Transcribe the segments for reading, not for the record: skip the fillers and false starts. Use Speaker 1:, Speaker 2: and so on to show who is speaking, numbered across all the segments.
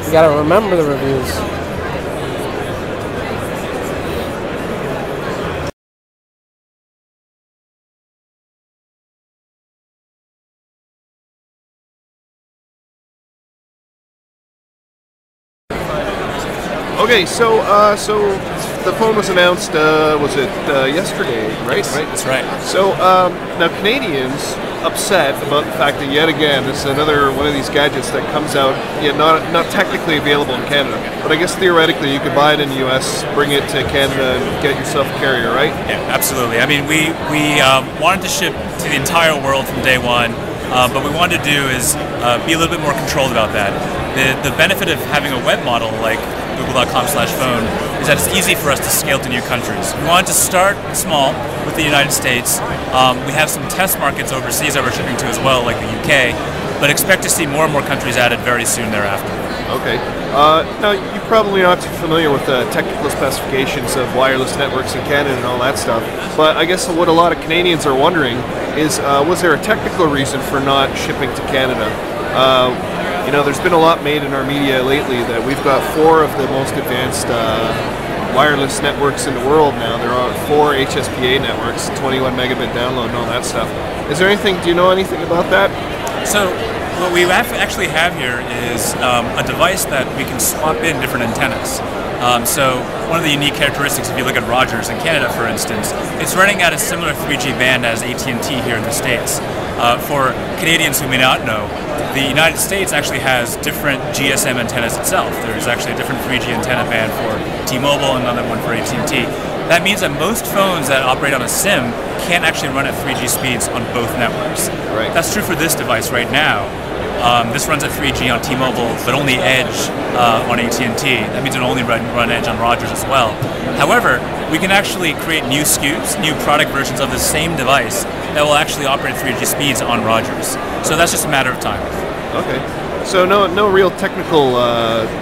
Speaker 1: You gotta remember the reviews.
Speaker 2: Okay, so the phone was announced. Was it yesterday? Right.
Speaker 3: Right. That's right.
Speaker 2: So now Canadians upset about the fact that yet again this is another one of these gadgets that comes out yet not technically available in Canada, but I guess theoretically you could buy it in the US, bring it to Canada, and get yourself a carrier, right?
Speaker 3: Yeah, absolutely. I mean, we wanted to ship to the entire world from day one, but what we wanted to do is be a little bit more controlled about that. The benefit of having a web model like google.com/phone is that it's easy for us to scale to new countries. We wanted to start small with the United States. We have some test markets overseas that we're shipping to as well, like the UK, but expect to see more and more countries added very soon thereafter.
Speaker 2: Okay. Now, you're probably not too familiar with the technical specifications of wireless networks in Canada and all that stuff, but I guess what a lot of Canadians are wondering is, was there a technical reason for not shipping to Canada? You know, there's been a lot made in our media lately that we've got 4 of the most advanced wireless networks in the world now. There are 4 HSPA networks, 21 megabit download and all that stuff. Is there anything, do you know anything about that?
Speaker 3: So what we actually have here is a device that we can swap in different antennas. So one of the unique characteristics, if you look at Rogers in Canada, for instance, it's running at a similar 3G band as AT&T here in the States. For Canadians who may not know, the United States actually has different GSM antennas itself. There's actually a different 3G antenna band for T-Mobile and another one for AT&T. That means that most phones that operate on a SIM can't actually run at 3G speeds on both networks.
Speaker 2: Right.
Speaker 3: That's true for this device right now. This runs at 3G on T-Mobile, but only Edge on AT&T. That means it'll only run Edge on Rogers as well. However, we can actually create new SKUs, new product versions of the same device that will actually operate 3G speeds on Rogers. So that's just a matter of time.
Speaker 2: Okay. So no real technical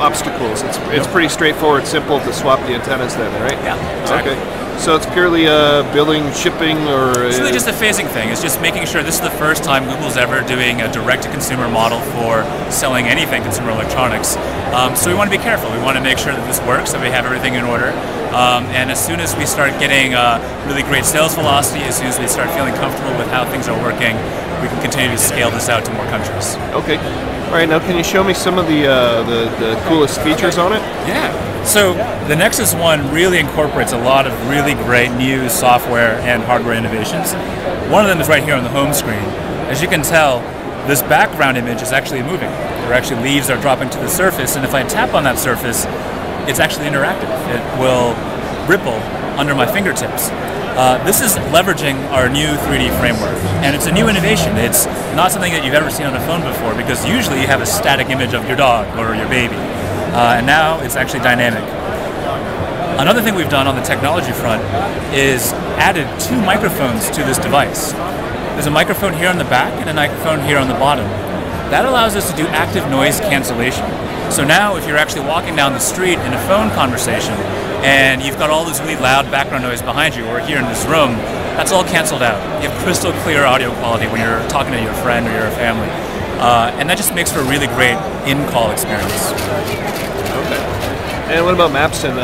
Speaker 2: obstacles. It's pretty straightforward, simple to swap the antennas then, right?
Speaker 3: Yeah, exactly.
Speaker 2: Okay. So it's purely building, shipping, or...
Speaker 3: It's really just a phasing thing. It's just making sure this is the first time Google's ever doing a direct-to-consumer model for selling anything consumer electronics. So we want to be careful. We want to make sure that this works, that we have everything in order. And as soon as we start getting really great sales velocity, as soon as we start feeling comfortable with how things are working, we can continue to scale this out to more countries.
Speaker 2: Okay. All right, now can you show me some of the coolest features on it?
Speaker 3: Yeah. So the Nexus One really incorporates a lot of really great new software and hardware innovations. One of them is right here on the home screen. As you can tell, this background image is actually moving. There actually leaves are dropping to the surface, and if I tap on that surface, it's actually interactive. It will ripple under my fingertips. This is leveraging our new 3D framework, and it's a new innovation. It's not something that you've ever seen on a phone before, because usually you have a static image of your dog or your baby, and now it's actually dynamic. Another thing we've done on the technology front is added 2 microphones to this device. There's a microphone here on the back and a microphone here on the bottom. That allows us to do active noise cancellation. So now if you're actually walking down the street in a phone conversation and you've got all this really loud background noise behind you, or here in this room, that's all canceled out. You have crystal clear audio quality when you're talking to your friend or your family. And that just makes for a really great in-call experience.
Speaker 2: Okay. And what about maps? And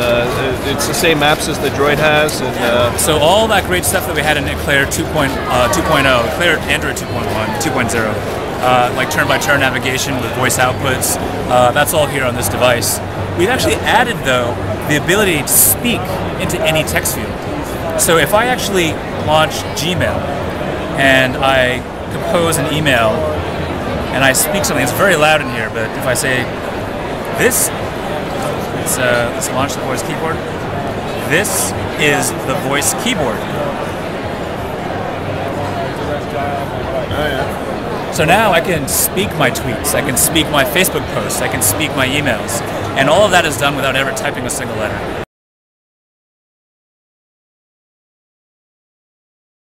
Speaker 2: it's the same maps as the Droid has. And
Speaker 3: so all that great stuff that we had in Eclair 2.0, Eclair Android 2.0, like turn-by-turn navigation with voice outputs, that's all here on this device. We've actually added, though, the ability to speak into any text field. So if I actually launch Gmail and I compose an email and I speak something, it's very loud in here, but if I say this, let's launch the voice keyboard. This is the voice keyboard. So now I can speak my tweets, I can speak my Facebook posts, I can speak my emails, and all of that is done without ever typing a single letter.